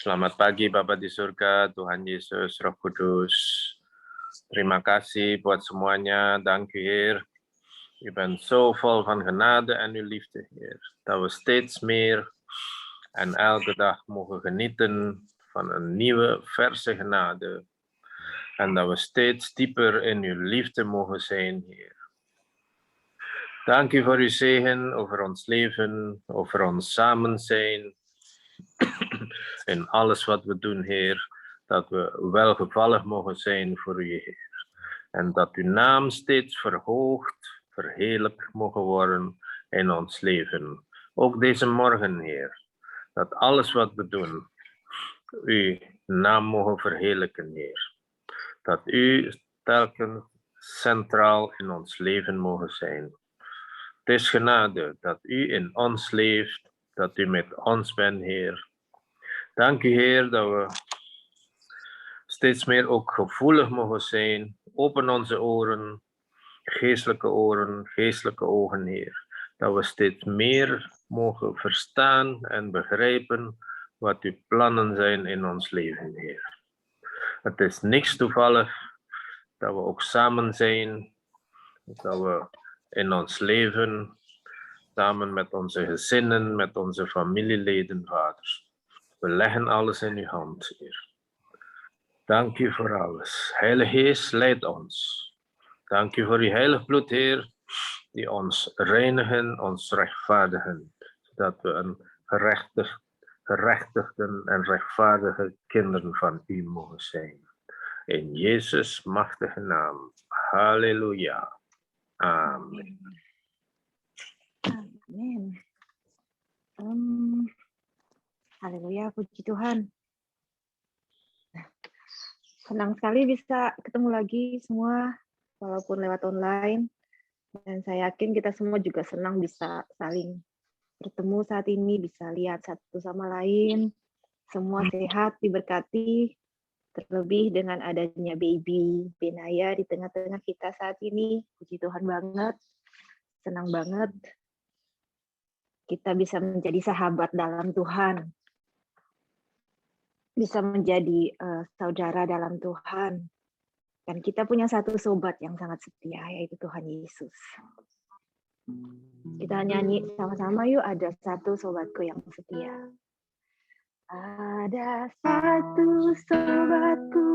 Selamat pagi Bapa di surga, Tuhan Yesus, Roh Kudus. Terima kasih buat semuanya. Dank u Heer. U bent zo vol van genade en uw liefde, Heer. Dat we steeds meer en elke dag mogen genieten van een nieuwe, verse genade. En dat we steeds dieper in uw liefde mogen zijn, Heer. Dank u voor uw zegen over ons leven, over ons samen zijn. In alles wat we doen, Heer, dat we welgevallig mogen zijn voor u, Heer. En dat uw naam steeds verhoogd, verheerlijkt mogen worden in ons leven. Ook deze morgen, Heer, dat alles wat we doen, uw naam mogen verheerlijken, Heer. Dat u telkens centraal in ons leven mogen zijn. Het is genade dat u in ons leeft, dat u met ons bent, Heer. Dank u, Heer, dat we steeds meer ook gevoelig mogen zijn. Open onze oren, geestelijke ogen, Heer. Dat we steeds meer mogen verstaan en begrijpen wat uw plannen zijn in ons leven, Heer. Het is niks toevallig dat we ook samen zijn, dat we in ons leven samen met onze gezinnen, met onze familieleden, Vader. We leggen alles in uw hand, Heer. Dank u voor alles. Heilige Geest, leid ons. Dank u voor uw heilig bloed, Heer, die ons reinigen, ons rechtvaardigen, zodat we een gerechtigden en rechtvaardige kinderen van u mogen zijn. In Jezus' machtige naam. Halleluja. Amen. Amin. Haleluya, puji Tuhan. Senang sekali bisa ketemu lagi semua, walaupun lewat online. Dan saya yakin kita semua juga senang bisa saling bertemu saat ini, bisa lihat satu sama lain. Semua sehat, diberkati, terlebih dengan adanya baby Benaya di tengah-tengah kita saat ini. Puji Tuhan banget, senang banget. Kita bisa menjadi sahabat dalam Tuhan. Bisa menjadi saudara dalam Tuhan. Dan kita punya satu sobat yang sangat setia, yaitu Tuhan Yesus. Kita nyanyi sama-sama yuk, ada satu sobatku yang setia. Ada satu sobatku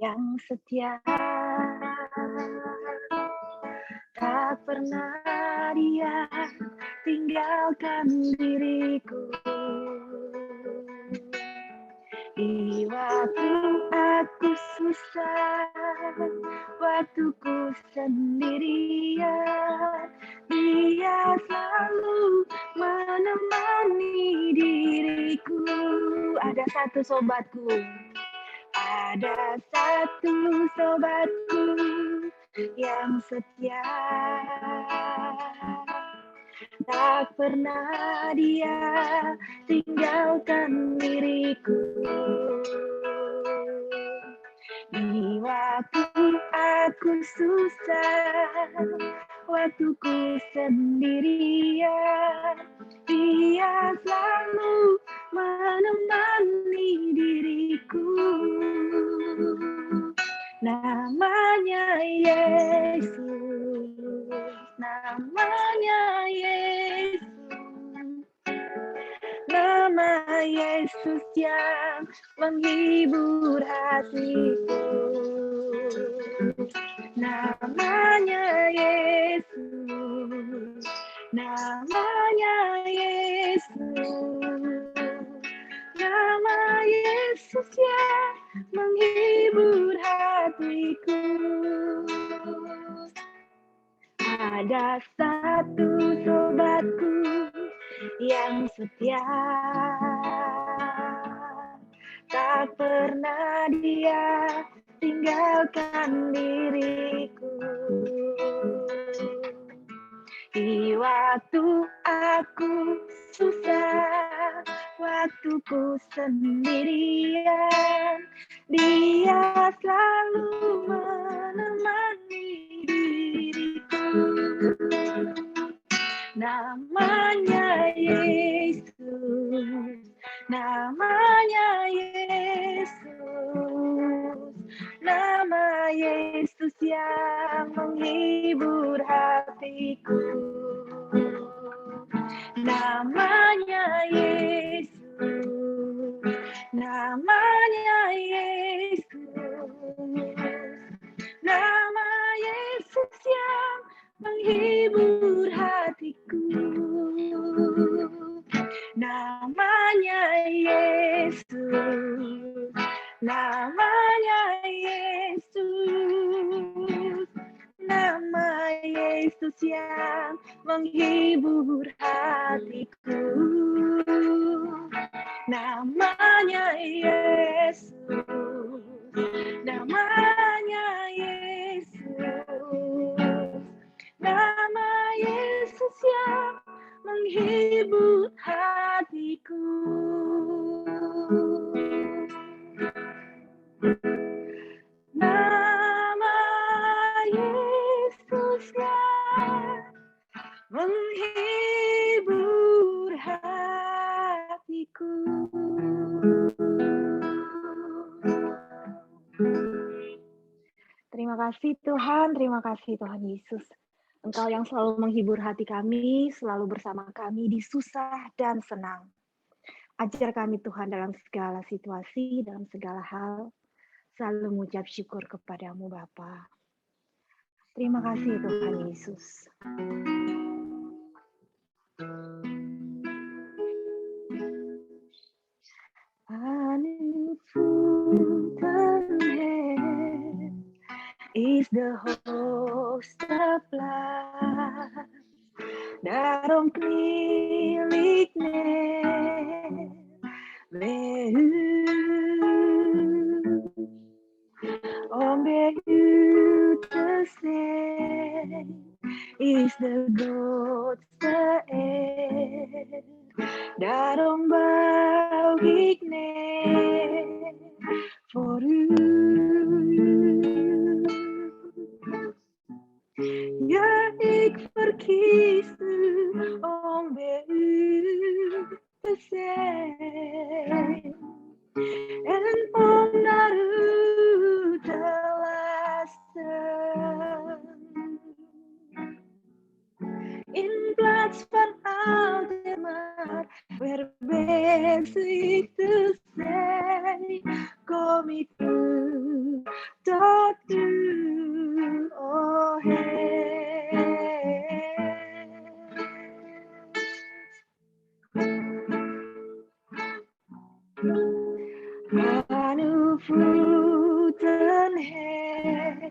yang setia, tak pernah dia tinggalkan diriku. Di waktu aku susah, waktuku sendirian, dia selalu menemani diriku. Ada satu sobatku, ada satu sobatku yang setia. Tak pernah dia tinggalkan diriku. Di waktu aku susah, waktuku sendirian, dia selalu menemani diriku. Namanya Yesus, namanya Yesus, nama Yesus yang menghibur hatiku. Namanya Yesus, namanya Yesus, nama Yesus yang menghibur hatiku. Ada satu sobatku yang setia, tak pernah dia tinggalkan diriku. Di waktu aku susah, waktuku sendirian, dia selalu menemani diriku. Namanya Yesus, Namanya Yesus, nama Yesus yang menghibur hatiku. Namanya Yesus, namanya Yesus, nama Yesus yang menghibur hatiku. Namanya Yesus, namanya Yesus, nama Yesus yang menghibur hatiku. Namanya Yesus, namanya Yesus, nama Yesus yang menghibur hatiku. Nama Yesus yang menghibur hatiku. Terima kasih Tuhan Yesus. Engkau yang selalu menghibur hati kami, selalu bersama kami di susah dan senang. Ajar kami Tuhan dalam segala situasi, dalam segala hal, selalu mengucap syukur kepadamu Bapa. Terima kasih Tuhan Yesus. Is the host of life daarom kniel ik neer bij u, om bij u te zijn is de grootste eer. Daarom buig ik neer voor u. Ja, ik verkies u om bij u te zijn en om naar u te luisteren. In plaats van altijd maar verwens ik te zijn, kom ik u tot u, o Heer. Aan uw voeten, Heer,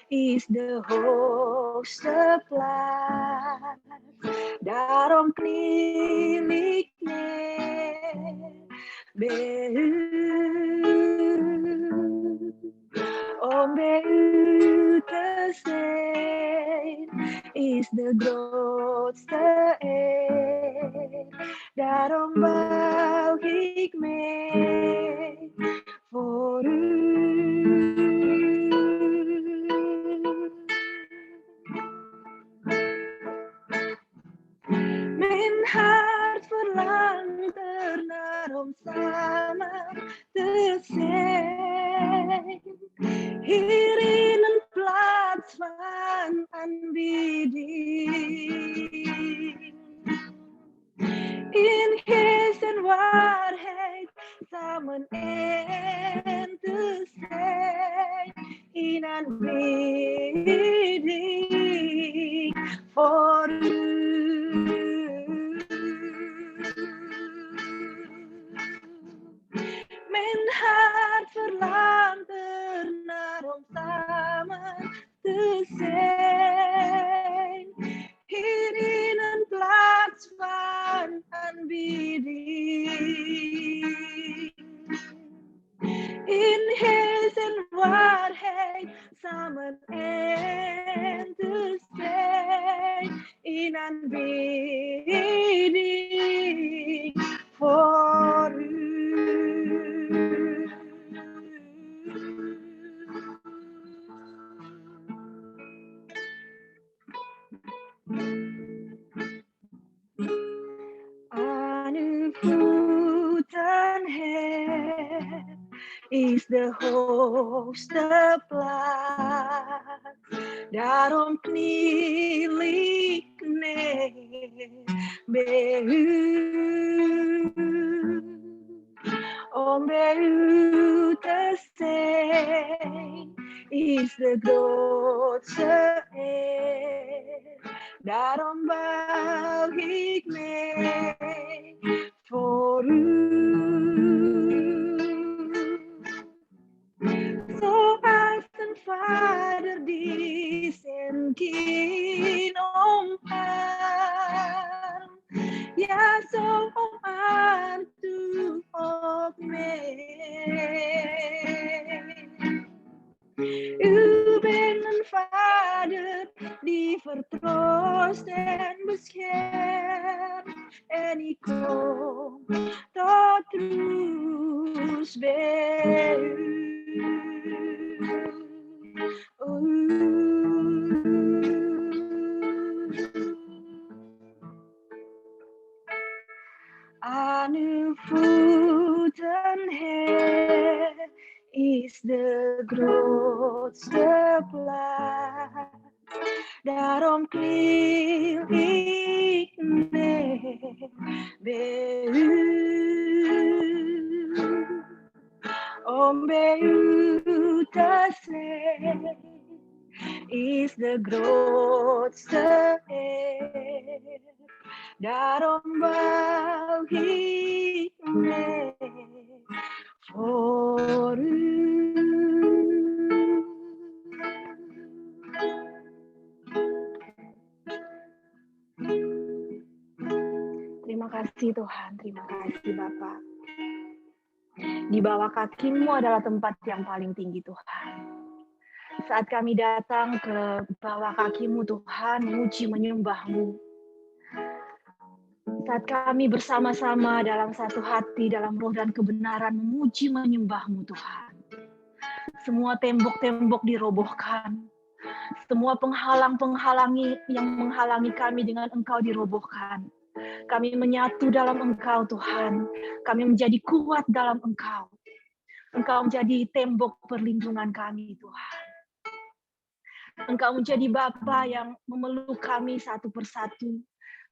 is de hoogste plaats. Daarom kniel ik neer bij u, om bij u te zijn, is de grootste eer. Daarom buig ik mee voor u. Mijn hart verlangt ernaar om samen te zijn, hier in een plaats van aanbidding. In geest en waarheid samen en te zijn, in aanbidding voor u. Mijn hart verlangt ernaar om samen te zijn, hier in een plaats van aanbidding. In geest en waarheid samen en te zijn, in aanbidding voor u. Aan uw voeten is de hoogste plaats. Daarom kniel ik neer bij u, om bij u te zijn, is de grootste eer. Daarom buig ik mij voor u. Zoals een vader die zijn kind omarmt, ja, zo omarmt u ook mij. U bent een vader die vertroost en beschermt. En ik kom tot rust bij u. Aan uw voeten, Heer, is de grootste plaats. Daarom kniel ik neer bij u, om bij u te zijn, is de grootste eer. Daarom buig ik mij voor u. Terima kasih Tuhan, terima kasih Bapa. Di bawah kaki-Mu adalah tempat yang paling tinggi Tuhan. Saat kami datang ke bawah kaki-Mu Tuhan, memuji menyembah-Mu. Saat kami bersama-sama dalam satu hati, dalam roh dan kebenaran, memuji menyembah-Mu Tuhan. Semua tembok-tembok dirobohkan. Semua penghalang-penghalangi yang menghalangi kami dengan Engkau dirobohkan. Kami menyatu dalam Engkau Tuhan. Kami menjadi kuat dalam Engkau. Engkau menjadi tembok perlindungan kami Tuhan. Engkau menjadi Bapa yang memeluk kami satu persatu.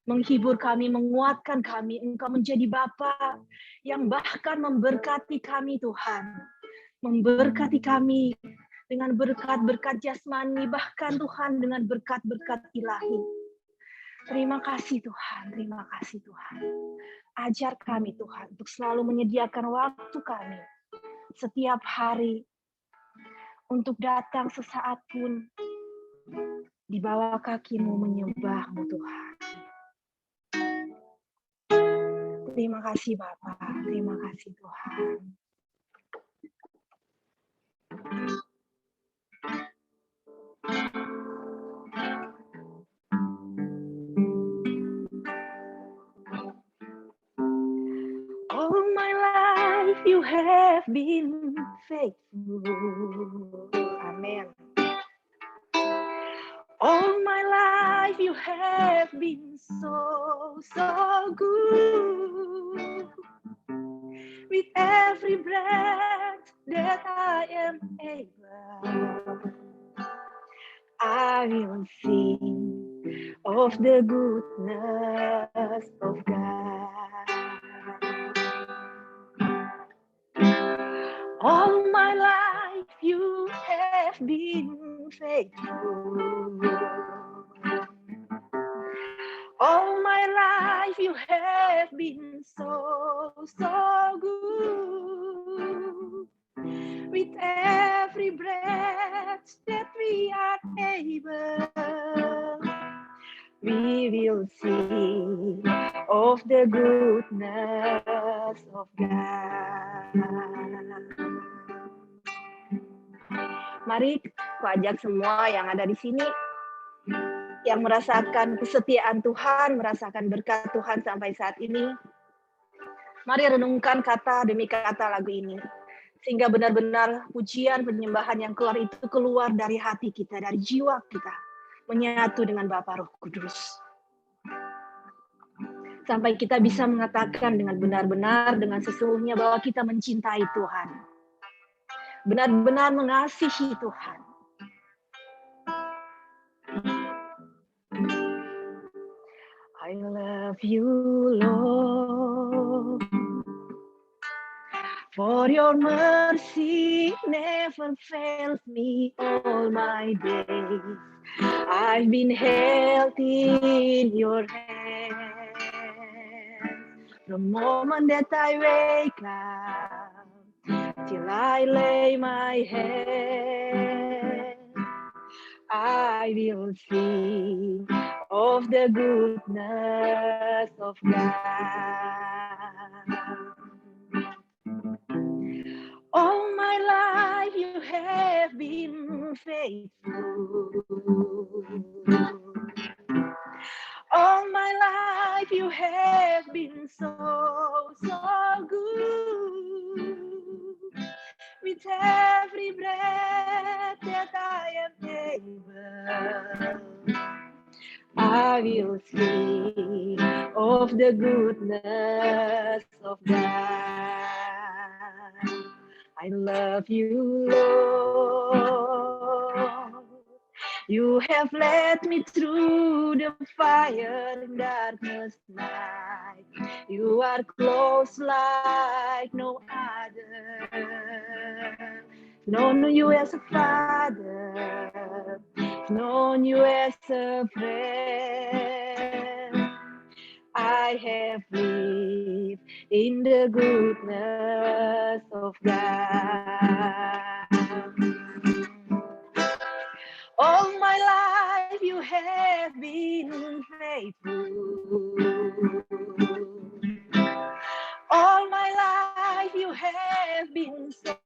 Menghibur kami, menguatkan kami. Engkau menjadi Bapa yang bahkan memberkati kami Tuhan. Memberkati kami dengan berkat-berkat jasmani, bahkan Tuhan dengan berkat-berkat ilahi. Terima kasih Tuhan, terima kasih Tuhan. Ajar kami Tuhan untuk selalu menyediakan waktu kami setiap hari untuk datang sesaat pun di bawah kaki-Mu menyembah-Mu Tuhan. Terima kasih Bapa, terima kasih Tuhan. All my life you have been faithful. Amen. All my life you have been so good. With every breath that I am able, I will sing of the goodness of God. All my life you have been faithful. All my life you have been so good. With every breath that we are able, we will sing of the goodness of God. Mari aku ajak semua yang ada di sini, yang merasakan kesetiaan Tuhan, merasakan berkat Tuhan sampai saat ini. Mari renungkan kata demi kata lagu ini. Sehingga benar-benar pujian, penyembahan yang keluar itu keluar dari hati kita, dari jiwa kita. Menyatu dengan Bapa Roh Kudus. Sampai kita bisa mengatakan dengan benar-benar, dengan sesungguhnya bahwa kita mencintai Tuhan. benar-benar mengasihi Tuhan. I love you, Lord, for your mercy never fails me all my days. I've been held in your hands from the moment that I wake up till I lay my head. I will sing of the goodness of God. All my life you have been faithful. All my life you have been so good. With every breath that I am able, I will sing of the goodness of God. I love you, Lord. You have led me through the fire and darkness night. You are close like no other. Known you as a father, known you as a friend. I have lived in the goodness of God. All my life you have been faithful. All my life you have been so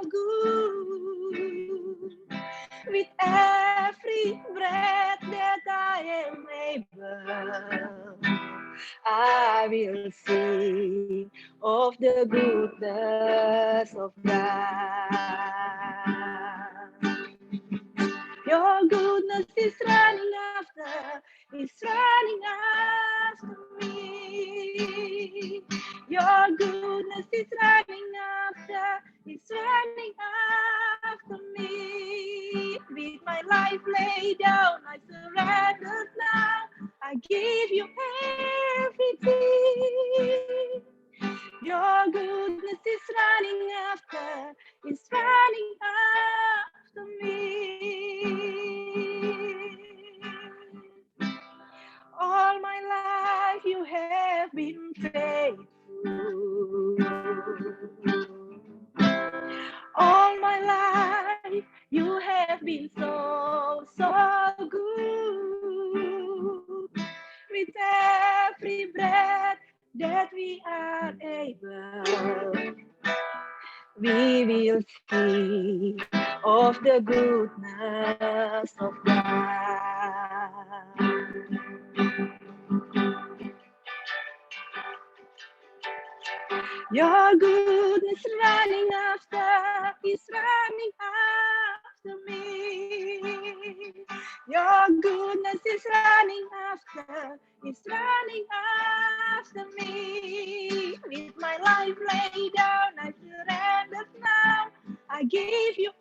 good. With every breath that I am able, I will sing of the goodness of God. Your goodness is running after me. Your goodness is running after me. With my life laid down, I surrender now. I give you everything. Your goodness is running after me. All my life you have been faithful. All my life you have been so good. With every breath that we are able, we will sing of the goodness of God. Your goodness is running after me. Your goodness is running after me. With my life laid down, I surrender now. I give you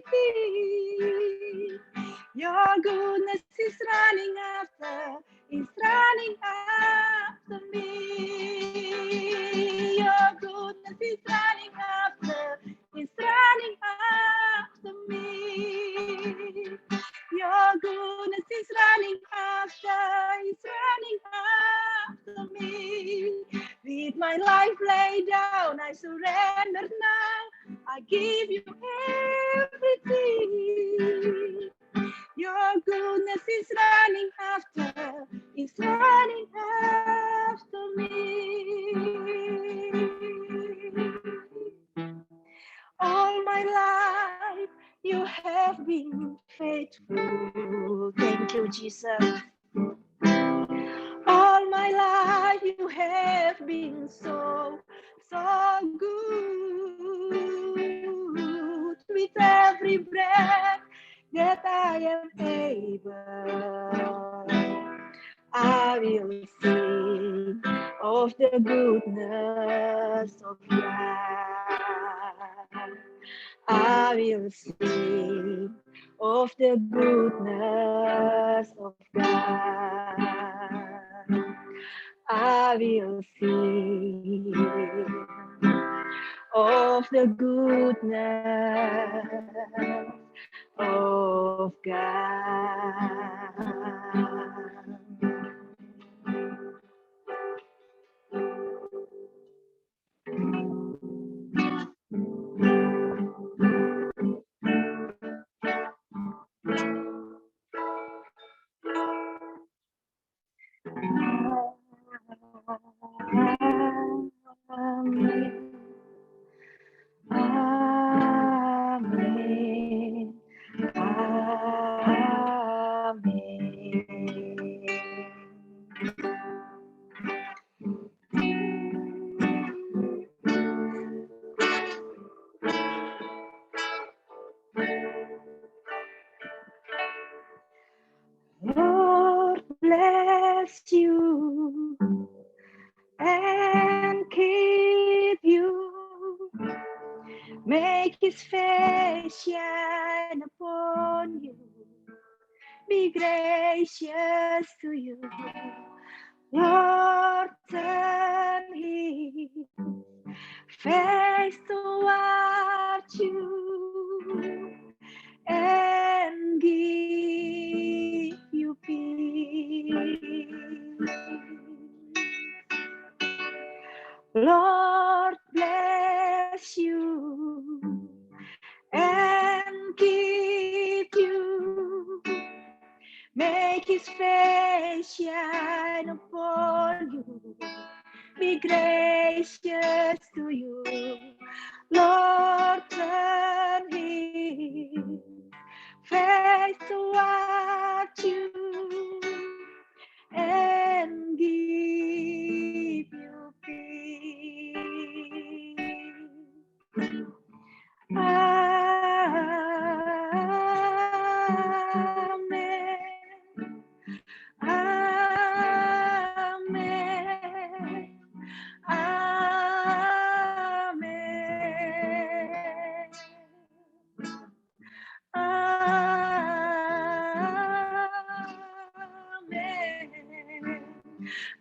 everything. Your goodness is running after me. Your goodness is running after me. Your goodness is running after me. With my life laid down, I surrender now. I give you everything. Your goodness is running after me. All my life you have been faithful. Thank you, Jesus. All my life you have been so good. With every breath that I am able, I will sing of the goodness of God. I will sing of the goodness of God. I will sing of the goodness of God. Amen. Amen. Lord bless you and keep you. Make his face shine upon you. Be gracious to you. Lord, turn his face toward you and give you peace. Lord, bless you and keep you. Make his face shine upon you. Be gracious to you. Lord, turn his face toward you and give you peace. Amen. Amen. Amen.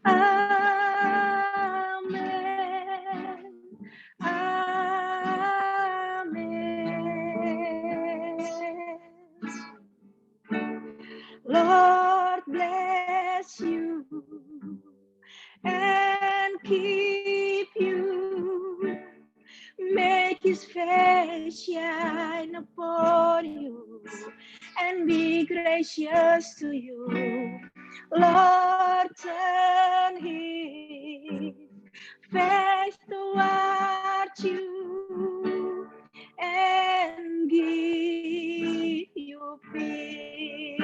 Amen. Amen. Lord bless you and keep you. Make his face shine upon you and be gracious to you. Lord, turn his face toward you and give you peace.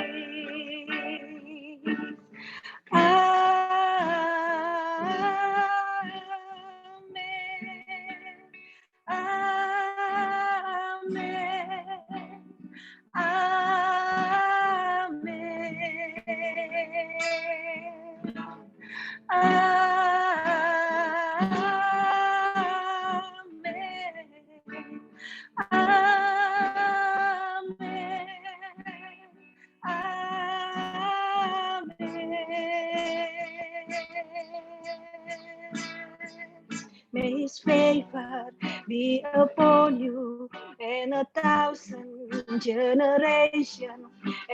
Amen. May his favor be upon you and 1,000 generations,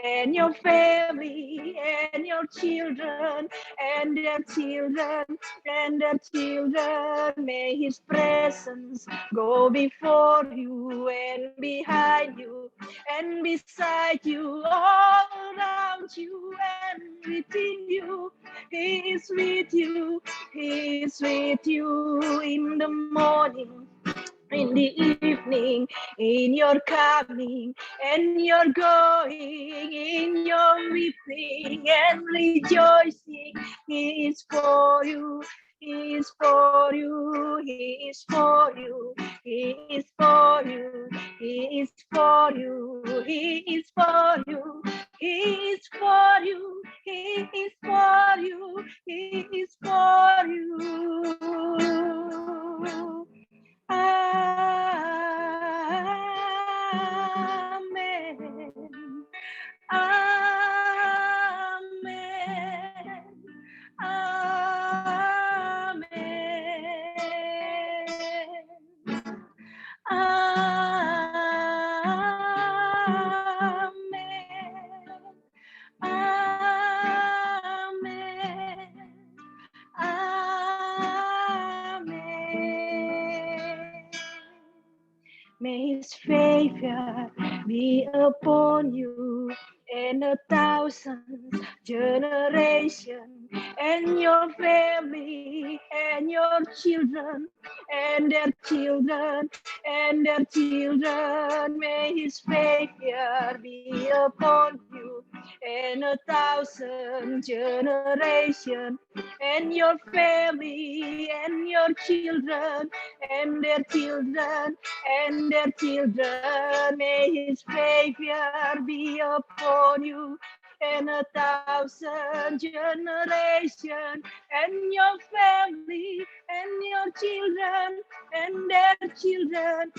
and your family, and your children, and their children, and their children. May his presence go before you and behind you and beside you, all around you and within you. He is with you. He is with you in the morning, in the evening, in your coming and your going, in your weeping and rejoicing. He is for you. He is for you. He is for you. He is for you. He is for you. He is for you. He is for you. He is for you. He is for you. his favor be upon you and 1,000 generations, and your family and your children and their children and their children. May his favor be upon you and 1,000 generations, and your family and your children and their children and their children. May his favor be upon you and 1,000 generations, and your family and your children and their children.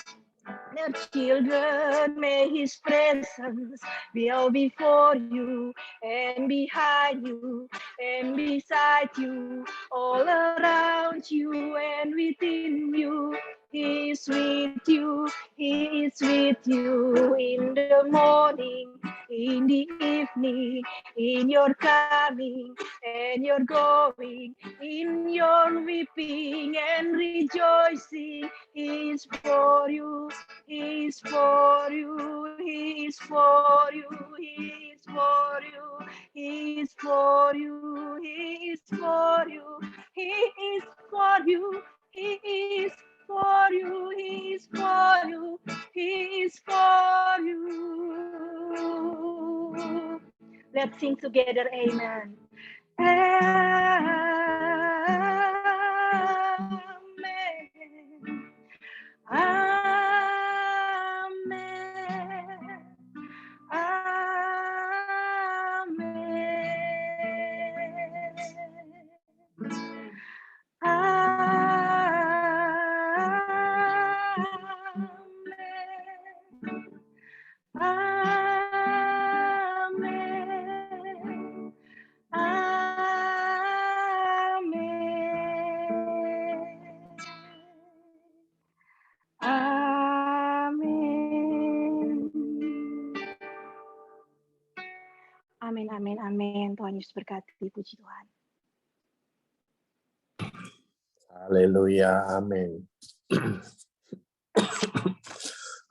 Their children, may his presence be all before you and behind you and beside you, all around you and within you. He is with you, he is with you in the morning, in the evening, in your coming and your going, in your weeping and rejoicing. He is for you, he is for you, he is for you, he is for you, he is for you, he is for you, he is for you, he is for you, he is for you, he is for you. Let's sing together, amen. Amen. Amen. Amen. Amin. Amin, amin, amin. Tuhan Yesus berkati, puji Tuhan. Halleluja, amen.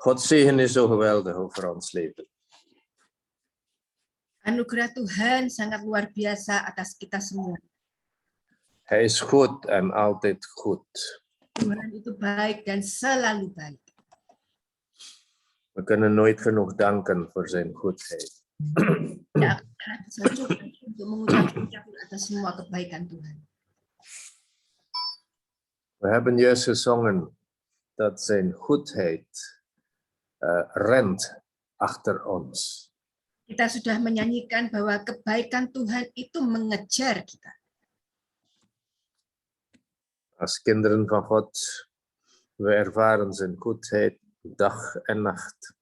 God zegen is zo geweldig over ons leven. Anugerah Tuhan sangat luar biasa atas kita semua. Hij is goed en altijd goed. Tuhan itu baik dan selalu baik. We kunnen nooit genoeg danken voor zijn goedheid. Tidak akan bisa cukup untuk mengucapkan atas semua kebaikan Tuhan. We hebben juist gezongen dat zijn goedheid rent achter ons. Kita sudah menyanyikan bahwa kebaikan Tuhan itu mengejar kita. Als kinderen van God, we ervaren zijn goedheid dag en nacht.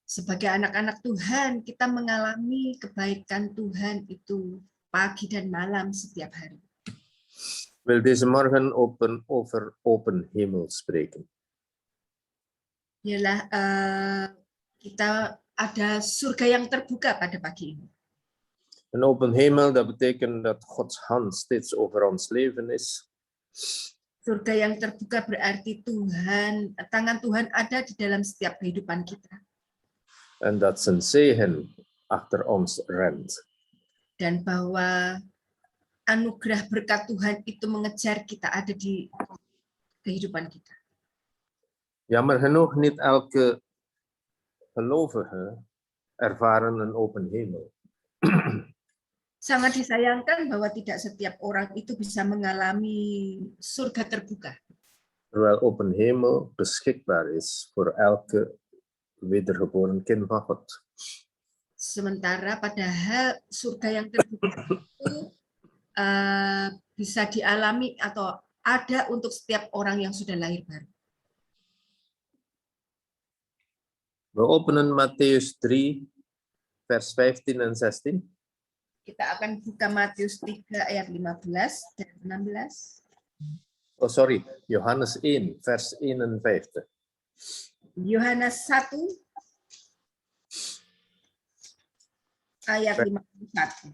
Sebagai anak-anak Tuhan, kita mengalami kebaikan Tuhan itu pagi dan malam setiap hari. Ik wil deze morgen over open hemel spreken. Ialah kita ada surga yang terbuka pada pagi ini. Een open hemel, dat betekent dat Gods hand steeds over ons leven is. Surga yang terbuka berarti tangan Tuhan ada di dalam setiap kehidupan kita. En dat zijn zegen achter ons rent. Dan bahwa anugerah berkat Tuhan itu mengejar kita, ada di kehidupan kita. Jammer genoeg, niet elke gelovige ervaren een open hemel. Sangat disayangkan bahwa tidak setiap orang itu bisa mengalami surga terbuka. Terwijl open hemel beschikbaar is voor elke wedergeboren kind van God. Sementara padahal surga yang terbuka itu bisa dialami atau ada untuk setiap orang yang sudah lahir baru. We openen Mattheus 3, vers 15 en 16. Kita akan buka Matius 3 ayat 15 dan 16. Oh sorry, Johannes 1, vers 51. Yohanes 1 ayat 51.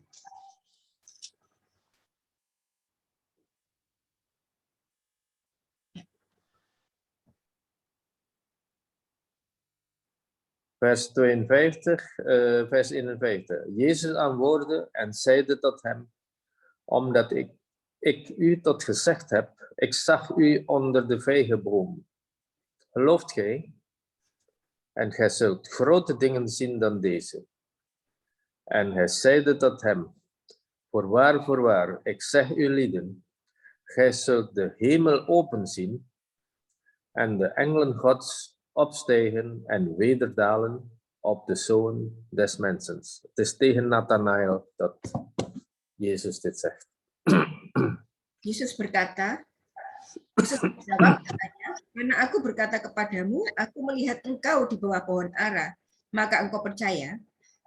Vers 52, vers 51. Jezus antwoordde en zeide tot hem, omdat ik u tot gezegd heb, ik zag u onder de vijgenboom. Gelooft gij? En gij zult grote dingen zien dan deze. En hij zeide tot hem, voorwaar, ik zeg u lieden, gij zult de hemel open zien en de engelen Gods opstijgen en wederdalen op de Zoon des Mensen. Het is tegen Nathanael dat Jezus dit zegt. Yesus berkata, Yesus menjawab katanya, karena aku berkata kepadamu, aku melihat engkau di bawah pohon ara, maka engkau percaya,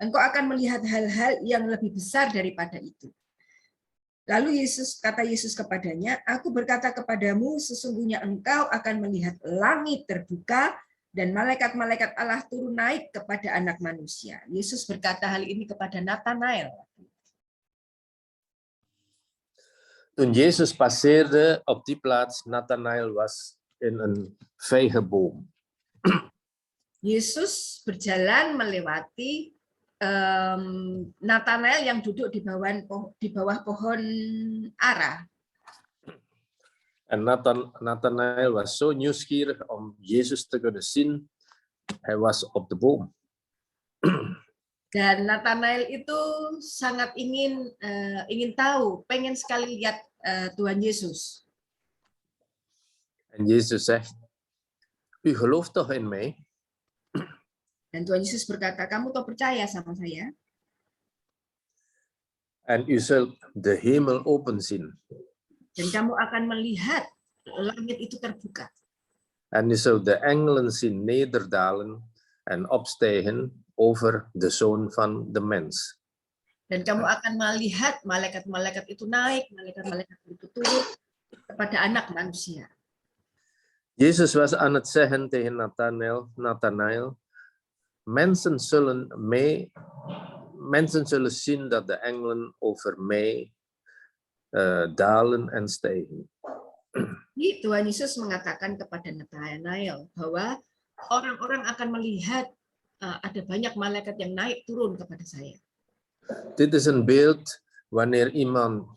engkau akan melihat hal-hal yang lebih besar daripada itu. Lalu kata Yesus kepadanya, aku berkata kepadamu, sesungguhnya engkau akan melihat langit terbuka dan malaikat-malaikat Allah turun naik kepada anak manusia. Yesus berkata hal ini kepada Nathanael. Toen Jezus passeerde op die plaats, Nathanael was in een vijgenboom. Yesus berjalan melewati Nathanael yang duduk di bawah pohon ara. En Nathanael was zo nieuwsgierig om Jezus te kunnen zien. Hij was op de boom. Dan Nathanael itu sangat ingin tahu, pengen sekali lihat Tuhan Yesus. En Jezus zegt, u gelooft toch in mij? Dan Tuhan Yesus berkata, kamu toh percaya sama saya? En u zult de hemel open zien. Dan kamu akan melihat langit itu terbuka. En u zult de engelen zien nederdalen en opstijgen over de Zoon van de mens. Dan kamu akan melihat malaikat-malaikat itu naik, malaikat-malaikat itu turun kepada anak manusia. Jezus was aan het zeggen tegen Nathanael, mensen zullen zien dat de engelen over mij dalen en stijgen. Tuhan Yesus mengatakan kepada Nathanael bahwa orang-orang akan melihat ada banyak malaikat yang naik turun kepada saya. Dit is een beeld wanneer iemand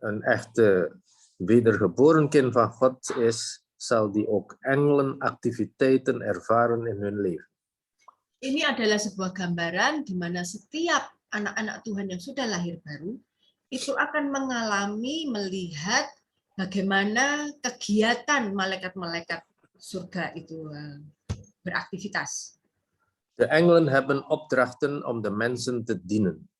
een echte wedergeboren kind van God is, zal die ook engelenactiviteiten ervaren in hun leven. Ini adalah sebuah gambaran di mana setiap anak-anak Tuhan yang sudah lahir baru itu akan melihat bagaimana kegiatan malaikat-malaikat surga itu beraktivitas. De engelen hebben opdrachten om de mensen te dienen.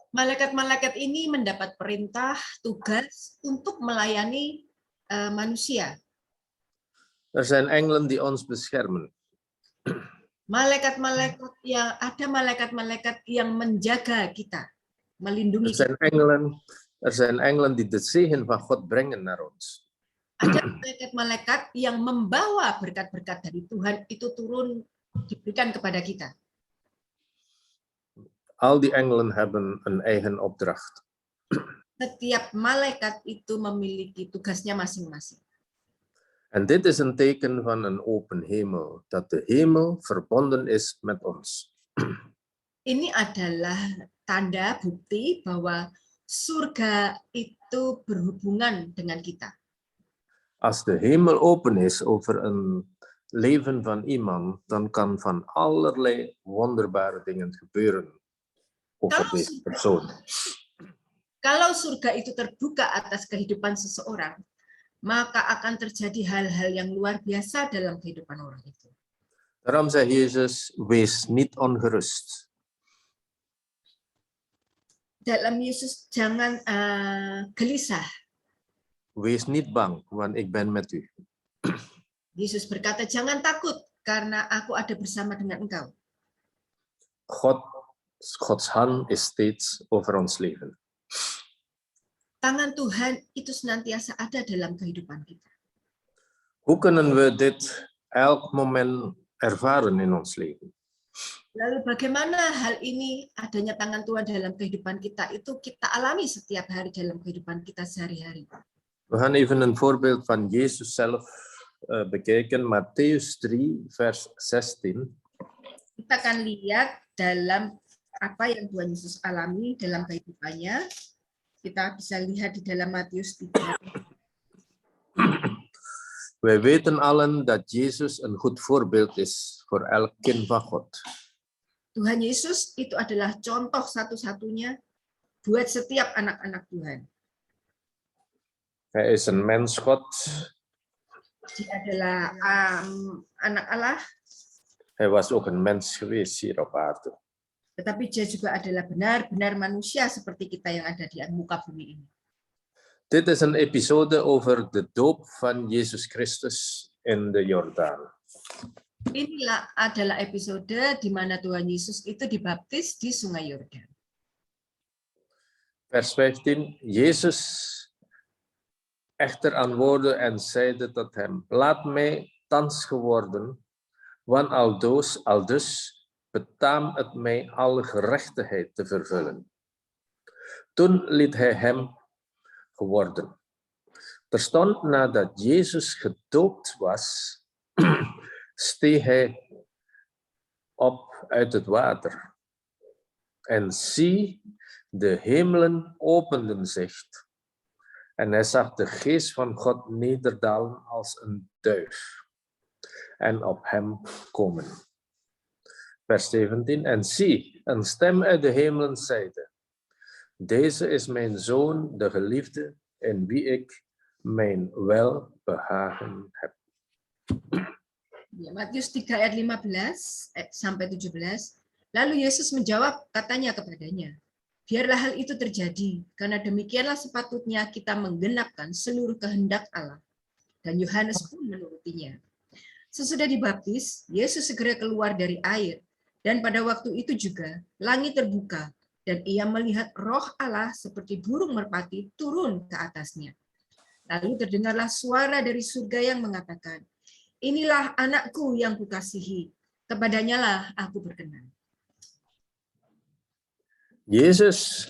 Malaikat-malaikat ini mendapat perintah, tugas untuk melayani manusia. Er zijn engelen die ons beschermen. Malaikat-malaikat yang menjaga kita, melindungi kita. Er zijn engelen die de zegen van God brengen naar ons. Ada malaikat-malaikat yang membawa berkat-berkat dari Tuhan itu turun diberikan kepada kita. Al die engelen hebben een eigen opdracht. Setiap malaikat itu memiliki tugasnya masing-masing. En dit is een teken van een open hemel, dat de hemel verbonden is met ons. Ini adalah tanda bukti bahwa surga itu berhubungan dengan kita. Als de hemel open is over een leven van iemand, dan kan van allerlei wonderbare dingen gebeuren over deze persoon. Kalau surga itu terbuka atas kehidupan seseorang, maka akan terjadi hal-hal yang luar biasa dalam kehidupan orang itu. Daarom zei Jezus, wees niet ongerust. Dalam Yesus jangan gelisah. Wees niet bang, want ik ben met u. Yesus berkata, jangan takut, karena aku ada bersama dengan engkau. Gods hand is steeds over ons leven. Tangan Tuhan itu senantiasa ada dalam kehidupan kita. Hoe kunnen we dit elk moment ervaren in ons leven? Lalu bagaimana hal ini, adanya tangan Tuhan dalam kehidupan kita, itu kita alami setiap hari dalam kehidupan kita sehari-hari. We gaan even een voorbeeld van Jezus zelf bekijken. Mattheus 3, vers 16. Kita kita akan lihat dalam apa yang Tuhan Yesus alami dalam kehidupannya. Kita bisa lihat di dalam Matius 3. Wij weten allen dat Jezus een goed voorbeeld is voor elk kind van God. Tuhan Yesus itu adalah contoh satu-satunya buat setiap anak-anak Tuhan. Hij is een mens God. Dia adalah anak Allah, Hij was ook een mens geweest hier op aarde. tetapi dia juga adalah benar-benar manusia seperti kita yang ada di muka bumi ini. Dit is een episode over de doop van Jezus Christus in de Jordaan. Inilah adalah episode di mana Tuhan Yesus itu dibaptis di Sungai Yordan. Vers 15. Jezus echter antwoordde en zeide tot hem: Laat mij thans geworden, want aldus betaamt het mij alle gerechtigheid te vervullen. Toen liet hij hem geworden. Terstond nadat Jezus gedoopt was, steeg hij op uit het water. En zie, de hemelen openden zich. En hij zag de geest van God nederdalen als een duif. En op hem komen. Vers 17. En zie, een stem uit de hemelen zeide: Deze is mijn zoon, de geliefde, in wie ik mijn welbehagen heb. Ya, Matius 3 ayat 15 sampai 17. Lalu Yesus menjawab, katanya kepadanya, biarlah hal itu terjadi, karena demikianlah sepatutnya kita menggenapkan seluruh kehendak Allah. Dan Yohanes pun menurutinya. Sesudah dibaptis, Yesus segera keluar dari air, dan pada waktu itu juga langit terbuka, dan ia melihat Roh Allah seperti burung merpati turun ke atasnya. Lalu terdengarlah suara dari surga yang mengatakan, Inilah anakku yang kukasihi, kepadanya lah aku berkenan. Jezus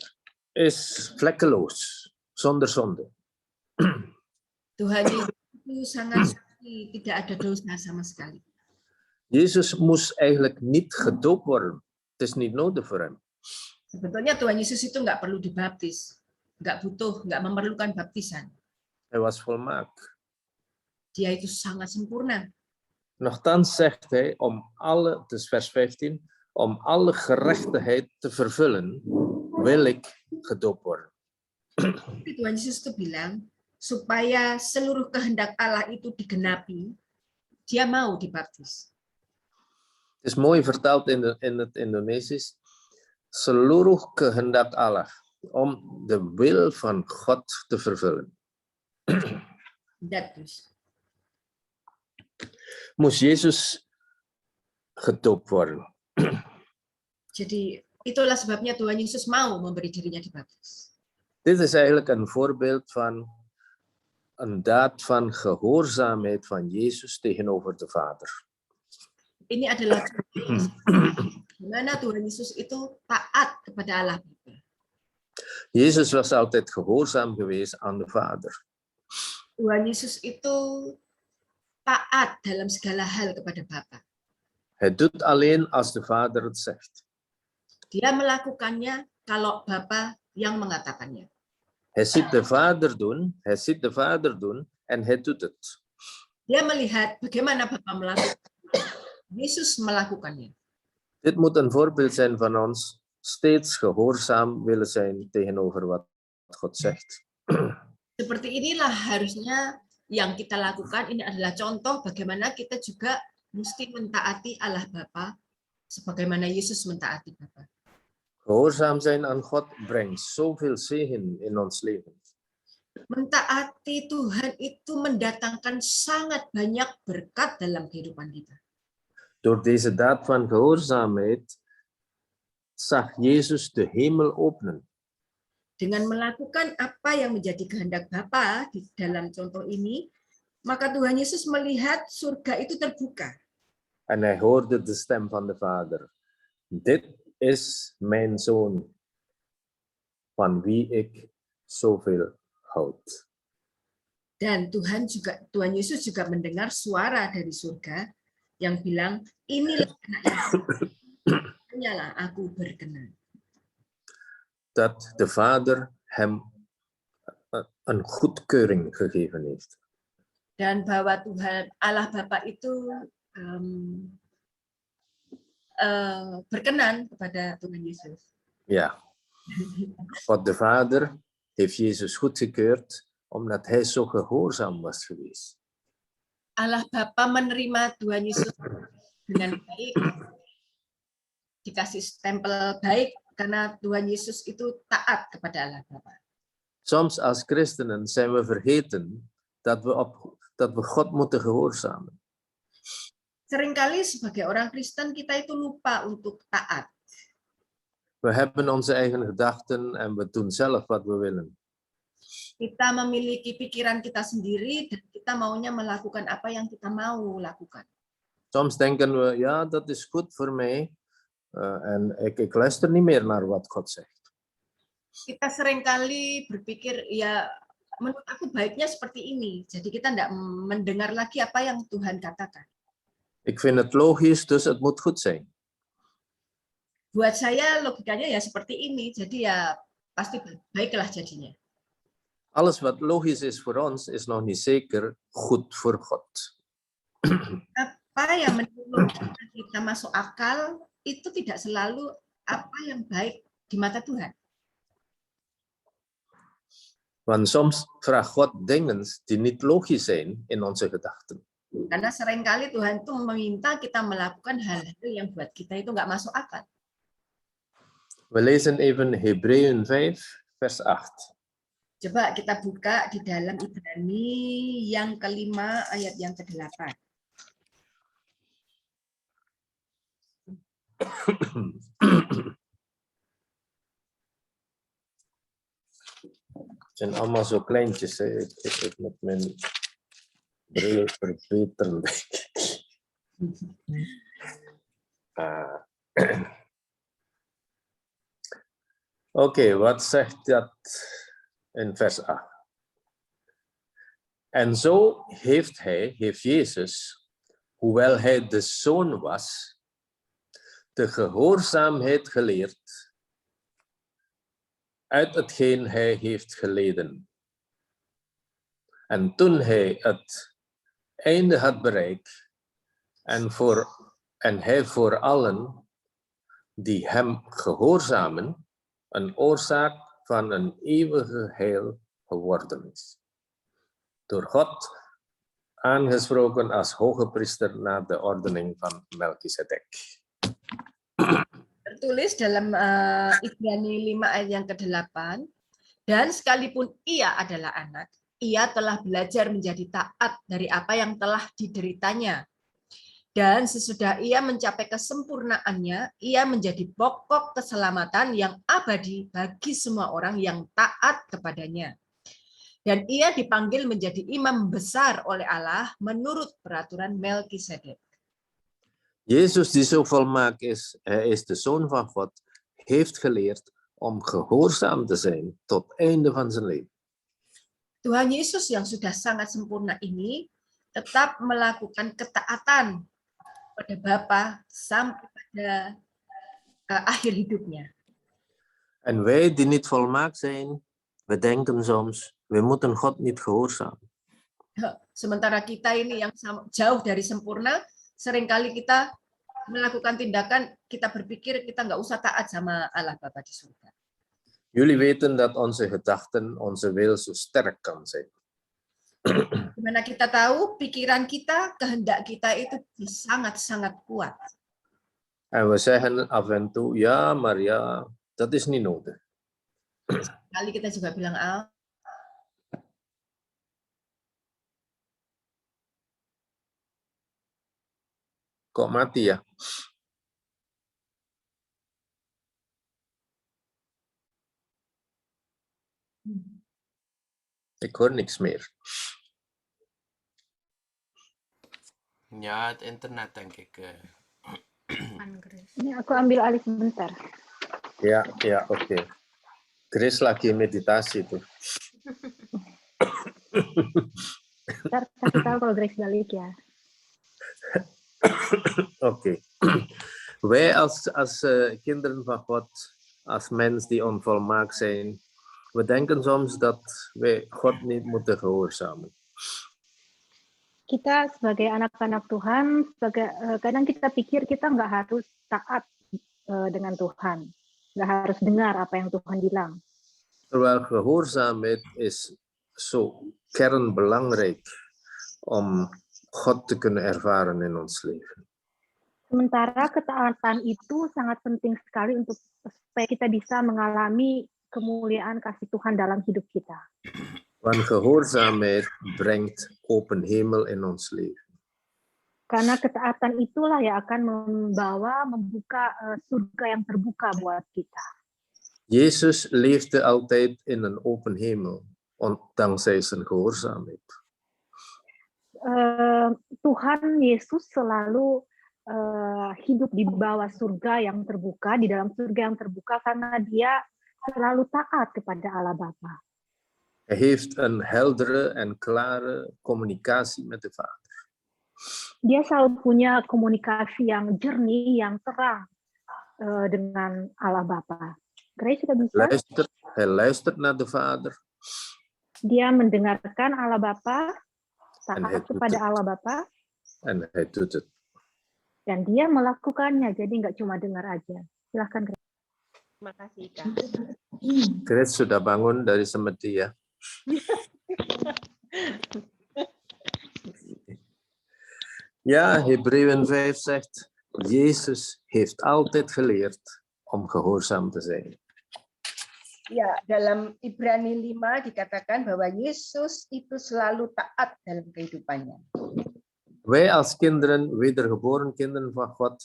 is vlekkeloos, zonder zonde. Tuhan Yesus itu sangat suci, tidak ada dosa sama sekali. Jezus moest eigenlijk niet gedoopt worden. Het is niet nodig voor hem. Sebetulnya Tuhan Yesus itu nggak perlu dibaptis, nggak memerlukan baptisan. Hij was volmaakt. Dia itu sangat sempurna. Nochtans zegt hij, dus vers 15, om alle gerechtigheid te vervullen, wil ik gedoopt worden. Tuhan Yesus itu bilang, supaya seluruh kehendak Allah itu digenapi, dia mau dibaptis. Het is mooi vertaald in het Indonesisch. Seluruh kehendak Allah, om de wil van God te vervullen. Dat dus. Moest Jezus gedoopt worden. Jadi itulah sebabnya Tuhan Yesus mau memberi dirinya dibaptis. Dit is eigenlijk een voorbeeld van een daad van gehoorzaamheid van Jezus tegenover de Vader. Ini adalah di mana Tuhan Yesus itu taat kepada Allah Bapa. Jezus was altijd gehoorzaam geweest aan de Vader. Tuhan Yesus itu taat dalam segala hal kepada Bapa. Hij doet alleen als de Vader het zegt. Dia melakukannya kalau Bapa yang mengatakannya. Hij ziet de Vader doen en hij doet het. Dia melihat bagaimana Bapa melakukan. Yesus melakukannya. Dit moet een voorbeeld zijn van ons steeds gehoorzaam willen zijn tegenover wat God zegt. Seperti inilah harusnya yang kita lakukan. Ini adalah contoh bagaimana kita juga mesti mentaati Allah Bapa sebagaimana Yesus mentaati Bapa. Gehoorzaam zijn aan God brengt zoveel zegen in ons leven. Mentaati Tuhan itu mendatangkan sangat banyak berkat dalam kehidupan kita. Door deze daad van gehoorzaamheid zag Jezus de hemel openen. Dengan melakukan apa yang menjadi kehendak Bapa di dalam contoh ini, maka Tuhan Yesus melihat surga itu terbuka. En hij hoorde de stem van de Vader. Dit is mijn zoon, van wie ik zoveel houd. Dan Tuhan Yesus juga mendengar suara dari surga yang bilang, inilah anak yang Punyalah aku berkenan. Dat de Vader hem een goedkeuring gegeven heeft. Dan bahwa Tuhan Allah Bapa itu berkenan kepada Tuhan Yesus. Ja. God de Vader heeft Jezus goedgekeurd omdat hij zo gehoorzaam was geweest. Allah Bapa menerima Tuhan Yesus dengan baik, dikasih stempel baik karena Tuhan Yesus itu taat kepada Allah Bapa. Soms als christenen zijn we vergeten dat we God moeten gehoorzamen. Seringkali sebagai orang Kristen kita itu lupa untuk taat. We hebben onze eigen gedachten en we doen zelf wat we willen. Kita memiliki pikiran kita sendiri dan kita maunya melakukan apa yang kita mau lakukan. Soms denken we, ja, dat is goed voor mij. En ik luister niet meer naar wat God zegt. Kita seringkali berpikir, ya menurut aku baiknya seperti ini. Jadi kita tidak mendengar lagi apa yang Tuhan katakan. Ik vind het logisch, dus het moet goed zijn. Buat saya logikanya ya seperti ini. Jadi ya pasti baiklah jadinya. Alles wat logisch is voor ons, is nog niet zeker goed voor God. Apa yang menurut kita masuk akal, itu tidak selalu apa yang baik di mata Tuhan. Want soms vraagt God dingen die niet logisch zijn in onze gedachten. Karena seringkali Tuhan itu meminta kita melakukan hal-hal yang buat kita itu nggak masuk akal. We lezen even Hebreeën 5, vers 8. Coba kita buka di dalam Ibrani yang kelima ayat yang ke-8. Het zijn allemaal zo kleintjes. Hè. Ik moet mijn bril verbeteren. Oké, wat zegt dat in vers 8? En zo heeft Jezus, hoewel hij de Zoon was, de gehoorzaamheid geleerd uit hetgeen hij heeft geleden. En toen hij het einde had bereikt en hij voor allen die hem gehoorzamen een oorzaak van een eeuwige heil geworden is. Door God aangesproken als hoge priester naar de ordening van Melchizedek. Tertulis dalam Ibrani 5 ayat yang ke-8, dan sekalipun ia adalah anak, ia telah belajar menjadi taat dari apa yang telah dideritanya. Dan sesudah ia mencapai kesempurnaannya, ia menjadi pokok keselamatan yang abadi bagi semua orang yang taat kepadanya. Dan ia dipanggil menjadi imam besar oleh Allah menurut peraturan Melchizedek. Jezus die zo volmaakt is, hij is de Zoon van God, heeft geleerd om gehoorzaam te zijn tot het einde van zijn leven. Tuhan Yesus yang sudah sangat sempurna ini tetap melakukan ketaatan pada Bapa sampai pada akhir hidupnya. En wij die niet volmaakt zijn, we denken soms, we moeten God niet gehoorzamen. Sementara kita ini yang jauh dari sempurna, seringkali kita melakukan tindakan, kita berpikir kita nggak usah taat sama Allah Bapa di surga. Jullie weten dat onze gedachten, onze wil zo sterk kan zijn. Dimana kita tahu pikiran kita, kehendak kita itu sangat-sangat kuat. En we zeggen af en toe, ja, maar ja, dat is niet nodig. Kali kita juga bilang, Kok mati ya? Ik hoor niks meer. Ja, het internet denk ik. Ini aku ambil alih sebentar. Ja, oké. Chris lagi meditasi tuh. Ntar kasih tahu kalau Grace balik ya. Oké. Wij als kinderen van God, als mens die onvolmaakt zijn, we denken soms dat wij God niet moeten gehoorzamen. Kita sebagai anak-anak Tuhan, kadang kita pikir kita nggak harus taat dengan Tuhan, nggak harus dengar apa yang Tuhan bilang. Terwijl gehoorzaamheid is zo kernbelangrijk om God te kunnen ervaren in ons leven. Sementara ketaatan itu sangat penting sekali untuk supaya kita bisa mengalami kemuliaan kasih Tuhan dalam hidup kita. Want gehoorzaamheid brengt open hemel in ons leven. Karena ketaatan itulah yang akan membuka surga yang terbuka buat kita. Jezus leefde altijd in een open hemel, dankzij zijn gehoorzaamheid. Tuhan Yesus selalu hidup di bawah surga yang terbuka, di dalam surga yang terbuka karena dia selalu taat kepada Allah Bapa. Hij heeft een heldere en klare communicatie met de Vader. Dia selalu punya komunikasi yang jernih, yang terang dengan Allah Bapa. Grace sudah bisa? Hij luistert naar de Vader. Dia mendengarkan Allah Bapa, taat kepada Allah Bapa. En hij doet het. Dan dia melakukannya, jadi nggak cuma dengar aja. Silahkan, Grace. Terima kasih, Kak. Grace sudah bangun dari semedi ya. Ja, Hebreeën 5 zegt, Jezus heeft altijd geleerd om gehoorzaam te zijn. Ya, dalam Ibrani 5 dikatakan bahwa Yesus itu selalu taat dalam kehidupannya. Wij als kinderen, wedergeboren kinderen van God,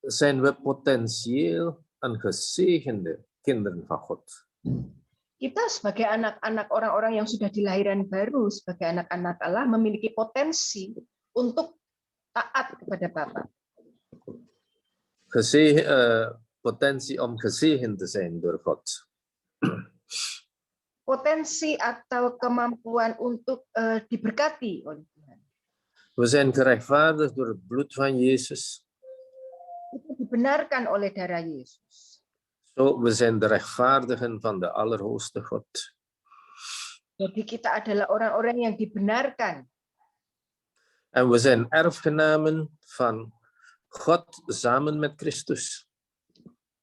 zijn we potentieel een gezegende kinderen van God. Kita sebagai anak-anak orang-orang yang sudah dilahirkan baru, sebagai anak-anak Allah, memiliki potensi untuk taat kepada Bapa. Potentie om gezegend te zijn door God. Potensi atau kemampuan untuk diberkati oleh Tuhan. We zijn gerechtvaardigd door het bloed van Jezus. Itu dibenarkan oleh darah Yesus. Zo, we zijn de rechtvaardigen van de Allerhoogste God. Jadi kita adalah orang-orang yang dibenarkan. En we zijn erfgenamen van God samen met Christus.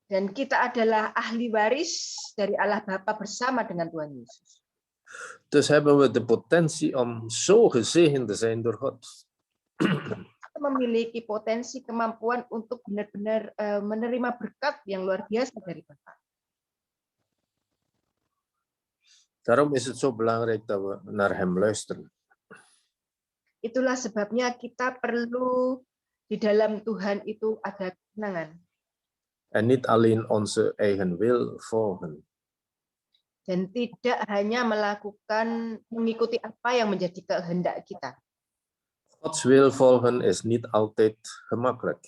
Dan kita adalah ahli waris dari Allah Bapa bersama dengan Tuhan Yesus. Dus hebben we de potentie om zo gezegend te zijn door God. Kita memiliki potensi kemampuan untuk benar-benar menerima berkat yang luar biasa dari Bapa. Daarom is het zo belangrijk dat we naar hem luisteren. Itulah sebabnya kita perlu di dalam Tuhan itu ada ketenangan. En niet alleen onze eigen wil volgen. Dan tidak hanya mengikuti apa yang menjadi kehendak kita. Gods wil volgen is niet altijd gemakkelijk.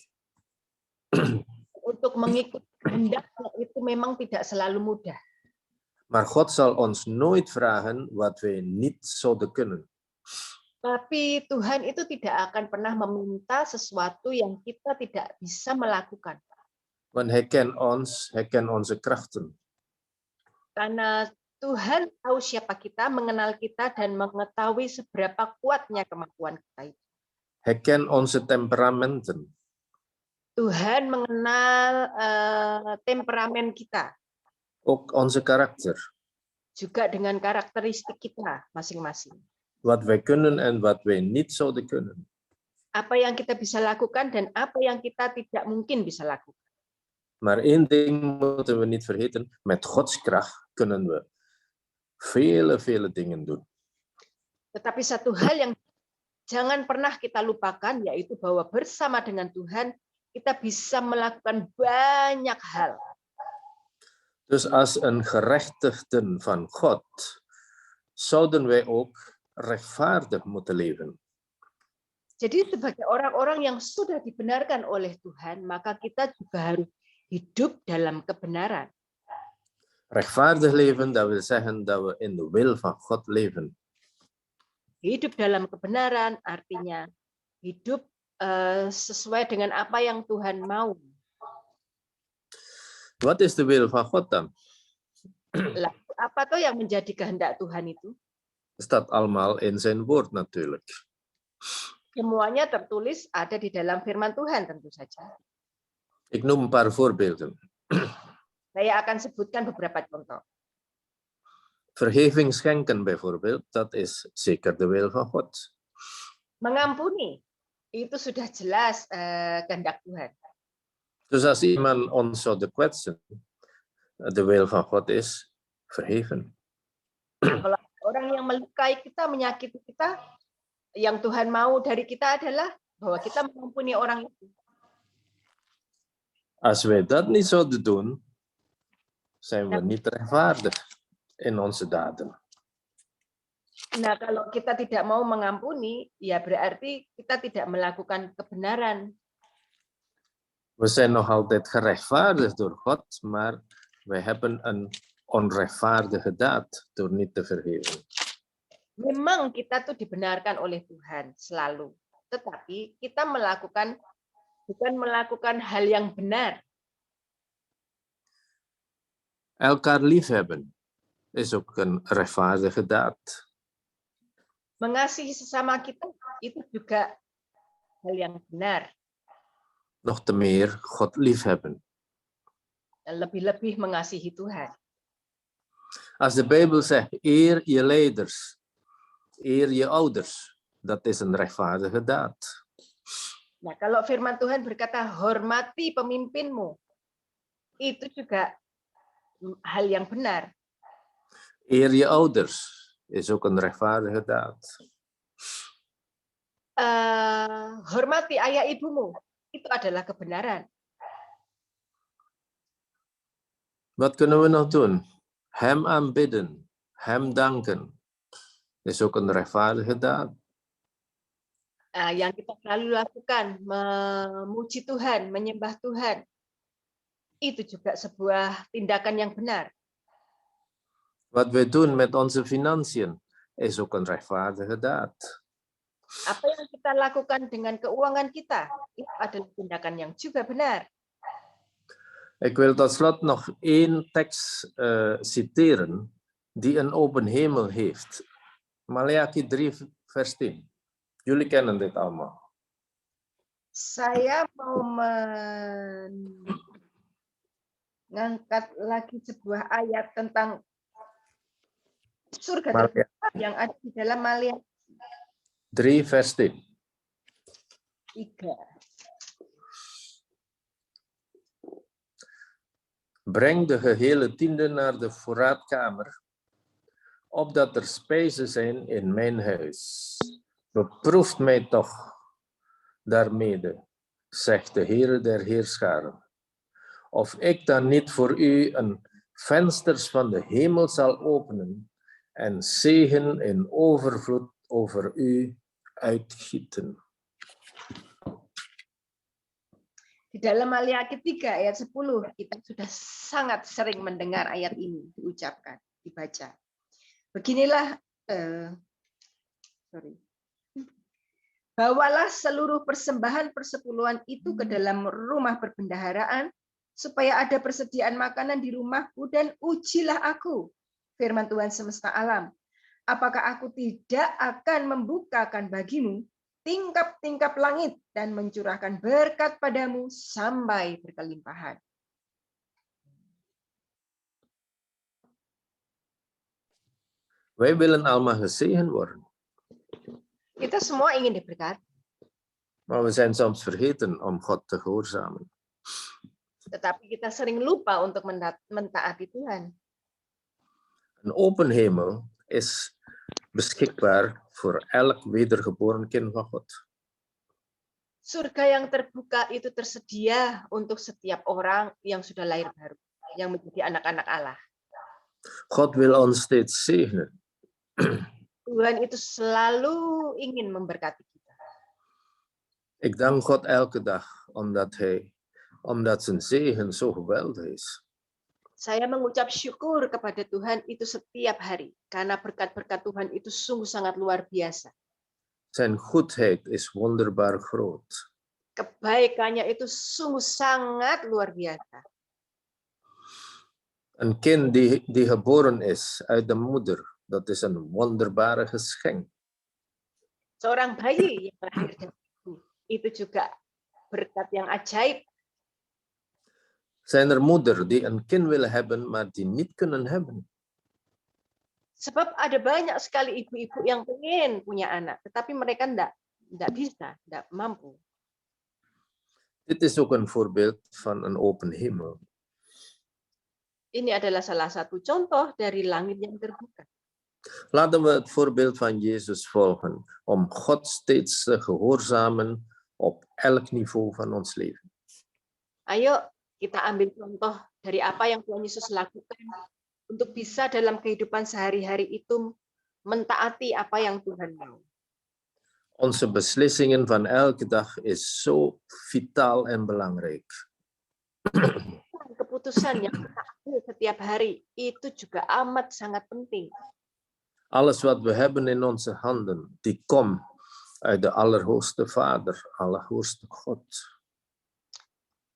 Untuk mengikuti kehendaknya itu memang tidak selalu mudah. Maar God zal ons nooit vragen wat wij niet zouden kunnen. Tapi Tuhan itu tidak akan pernah meminta sesuatu yang kita tidak bisa melakukan. Want hij kent ons, hij kent onze krachten. Karena Tuhan tahu siapa kita, mengenal kita, dan mengetahui seberapa kuatnya kemampuan kita itu. Hij kent onze temperamenten. Tuhan mengenal temperamen kita. Ook onze karakter. Juga dengan karakteristik kita masing-masing. Wat wij kunnen en wat wij niet zouden kunnen. Apa yang kita bisa lakukan dan apa yang kita tidak mungkin bisa lakukan. Maar één ding moeten we niet vergeten. Met Gods kracht kunnen we vele dingen doen. Tetapi satu hal yang jangan pernah kita lupakan, yaitu bahwa bersama dengan Tuhan kita bisa melakukan banyak hal. Dus als een gerechtigden van God zouden wij ook rechtvaardig moeten leven. Jadi sebagai orang-orang yang sudah dibenarkan oleh Tuhan, maka kita juga harus hidup dalam kebenaran. Rechtvaardig leven, dat wil zeggen dat we in de wil van God leven. Hidup dalam kebenaran artinya hidup sesuai dengan apa yang Tuhan mau. Wat is de wil van God dan? Lalu apa tuh yang menjadi kehendak Tuhan itu? Staat allemaal in zijn woord natuurlijk. Semuanya tertulis ada di dalam firman Tuhan tentu saja. Ik noem een paar voorbeelden. Saya akan sebutkan beberapa contoh. Vergeving schenken bijvoorbeeld, dat is zeker de wil van God. Mengampuni, itu sudah jelas kehendak Tuhan. Dus als iemand ons zou kwetsen, de wil van God is vergeven. Nah, kalau orang yang melukai kita, menyakiti kita, yang Tuhan mau dari kita adalah bahwa kita mengampuni orang itu. Als wij dat niet zouden doen, zijn we niet rechtvaardig in onze daden. Nah, kalau kita tidak mau mengampuni, ya berarti kita tidak melakukan kebenaran. We zijn nog altijd gerechtvaardigd door God, maar wij hebben een onrechtvaardige daad door niet te vergeven. Memang kita tuh dibenarkan oleh Tuhan selalu, tetapi kita bukan melakukan hal yang benar. Elkaar liefhebben is ook een rechtvaardige daad. Mengasihi sesama kita itu juga hal yang benar. Nog te meer God liefhebben. Lebih-lebih mengasihi Tuhan. Als de Bijbel zegt, eer je leiders, eer je ouders, dat is een rechtvaardige daad. Nah, kalau firman Tuhan berkata, hormati pemimpinmu, itu juga hal yang benar. Eer je ouders is ook een rechtvaardige daad. Hormati ayah ibumu, itu adalah kebenaran. Wat kunnen we nog doen? Hem aanbidden, hem danken, is ook een rechtvaardige daad. Yang kita selalu lakukan, memuji Tuhan, menyembah Tuhan, itu juga sebuah tindakan yang benar. Wat we doen met onze financiën is ook een rechtvaardige daad. Apa yang kita lakukan dengan keuangan kita, itu adalah tindakan yang juga benar. Ik wil tot slot nog één tekst citeren die een open hemel heeft. Maleaki 3 vers 10. Jullie kennen dit allemaal. Saya mau mengangkat lagi sebuah ayat tentang surga terbuka yang ada di dalam Maleaki 3 vers 10. 3. Breng de gehele tiende naar de voorraadkamer, opdat er spijzen zijn in mijn huis. Beproeft mij toch daarmede, zegt de Heere der Heerscharen, of ik dan niet voor u een vensters van de hemel zal openen en zegen in overvloed over u uitgieten. Di dalam Maleaki 3 ayat 10 kita sudah sangat sering mendengar ayat ini diucapkan, dibaca. Beginilah, bawalah seluruh persembahan persepuluhan itu ke dalam rumah perbendaharaan, supaya ada persediaan makanan di rumahku, dan ujilah aku, firman Tuhan semesta alam. Apakah aku tidak akan membukakan bagimu tingkap-tingkap langit dan mencurahkan berkat padamu sampai berkelimpahan. Wij willen allemaal gezegend worden. Kita semua ingin diberkati. Maar we zijn soms vergeten om God te gehoorzamen. Tetapi kita sering lupa untuk mentaati Tuhan. Een open hemel is beschikbaar voor elk wedergeboren kind van God. Surga yang terbuka itu tersedia untuk setiap orang yang sudah lahir baru, yang menjadi anak-anak Allah. God wil ons steeds zegenen. Tuhan itu selalu ingin memberkati kita. Ik dank God elke dag omdat zijn zegen zo geweldig is. Saya mengucap syukur kepada Tuhan itu setiap hari, karena berkat-berkat Tuhan itu sungguh sangat luar biasa. Zijn goedheid is wonderbaar groot. Kebaikannya itu sungguh sangat luar biasa. Een kind die geboren is uit de moeder, dat is een wonderbare geschenk. Seorang bayi yang lahir dari ibu, itu juga berkat yang ajaib. Zijn er moeder die een kind willen hebben, maar die niet kunnen hebben? Sebab ada banyak sekali ibu-ibu yang pengen punya anak, tetapi mereka enggak bisa, enggak mampu. Dit is ook een voorbeeld van een open hemel. Ini adalah salah satu contoh dari langit yang terbuka. Laten we het voorbeeld van Jezus volgen, om God steeds te gehoorzamen op elk niveau van ons leven. Ayo kita ambil contoh dari apa yang Tuhan Yesus lakukan untuk bisa dalam kehidupan sehari-hari itu mentaati apa yang Tuhan mau. Onze beslissingen van elke dag is zo vitaal en belangrijk. Keputusan yang kita ambil setiap hari itu juga amat sangat penting. Alles wat we hebben in onze handen, die komt uit de Allerhoogste Vader, Allerhoogste God.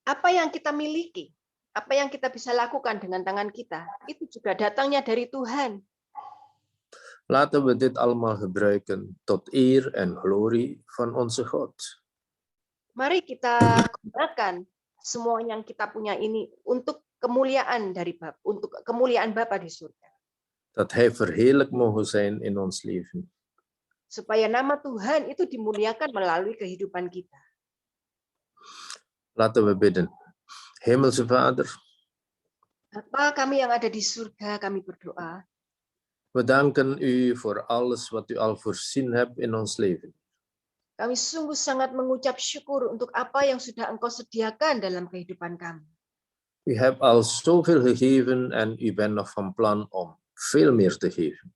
Apa yang kita miliki, apa yang kita bisa lakukan dengan tangan kita, itu juga datangnya dari Tuhan. Laten we dit allemaal gebruiken tot eer en glorie van onze God. Mari kita gunakan semua yang kita punya ini untuk kemuliaan dari Bapa, untuk kemuliaan Bapa di surga. Dat Hij verheerlijk mogen zijn in ons leven. Supaya nama Tuhan itu dimuliakan melalui kehidupan kita. Laten we bidden. Hemelse Vader, Bapa kami yang ada di surga, kami berdoa. we danken u voor alles wat u al voorzien hebt in ons leven. Kami sungguh sangat mengucap syukur untuk apa yang sudah Engkau sediakan dalam kehidupan kami. U hebt al zoveel gegeven en u bent nog van plan om veel meer te geven.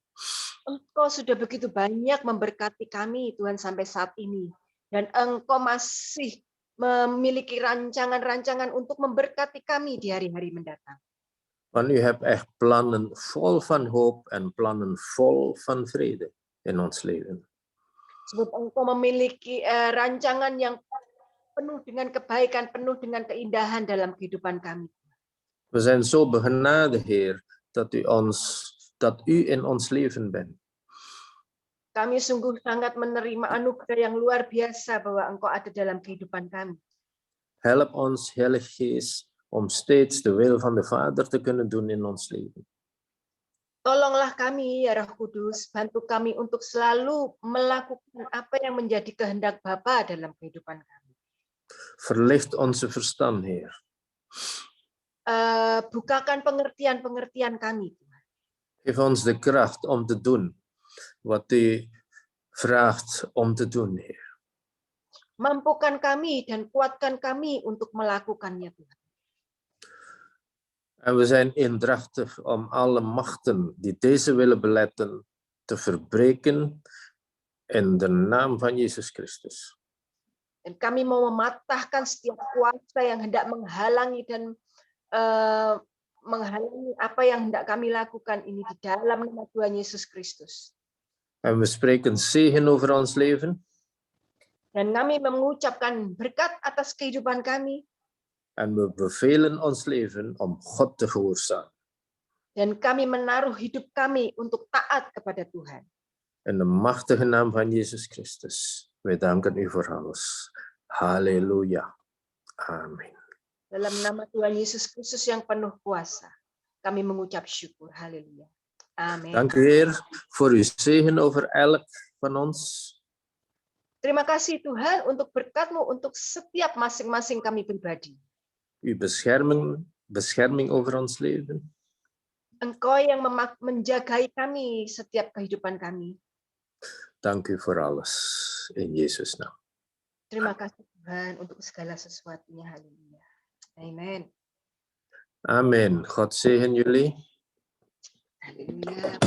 Engkau sudah begitu banyak memberkati kami, Tuhan, sampai saat ini. Dan Engkau masih memiliki rancangan-rancangan untuk memberkati kami di hari-hari mendatang. Want u hebt echt plannen vol van hoop en plannen vol van vrede in ons leven. Sebab Engkau memiliki rancangan yang penuh dengan kebaikan, penuh dengan keindahan dalam kehidupan kami. We zijn zo begenadigd, Heer, dat u in ons leven bent. Kami sungguh sangat menerima anugerah yang luar biasa bahwa Engkau ada dalam kehidupan kami. Help ons, Heilige Geest, om steeds de wil van de Vader te kunnen doen in ons leven. Tolonglah kami, ya Roh Kudus, bantu kami untuk selalu melakukan apa yang menjadi kehendak Bapa dalam kehidupan kami. Verlicht onze verstand, Heer. Bukakan pengertian-pengertian kami. Geef ons de kracht om te doen wat u vraagt om te doen, Heer. Mampukan kami dan kuatkan kami untuk melakukannya, Tuhan. En we zijn eendrachtig om alle machten die deze willen beletten te verbreken in de naam van Jezus Christus. Dan kami mau mematahkan setiap kuasa yang hendak menghalangi dan menghalangi apa yang hendak kami lakukan ini di dalam nama Tuhan Yesus Kristus. En we spreken zegen over ons leven. Dan kami mengucapkan berkat atas kehidupan kami. En we bevelen ons leven om God te gehoorzamen. Dan kami menaruh hidup kami untuk taat kepada Tuhan. In de machtige naam van Jezus Christus. Wij danken u voor alles. Halleluja. Amen. Dalam nama Tuhan Yesus Kristus yang penuh kuasa, kami mengucap syukur. Haleluya. Amin. Dank u, Heer, voor uw zegen over elk van ons. Terima kasih Tuhan untuk berkat-Mu untuk setiap masing-masing kami pribadi. Uw bescherming over ons leven. Engkau yang menjagai kami setiap kehidupan kami. Dank u voor alles. In Jezus' naam. Terima kasih Tuhan untuk segala sesuatunya. Haleluya. Amen. Amen. God zegen jullie. Haleluya.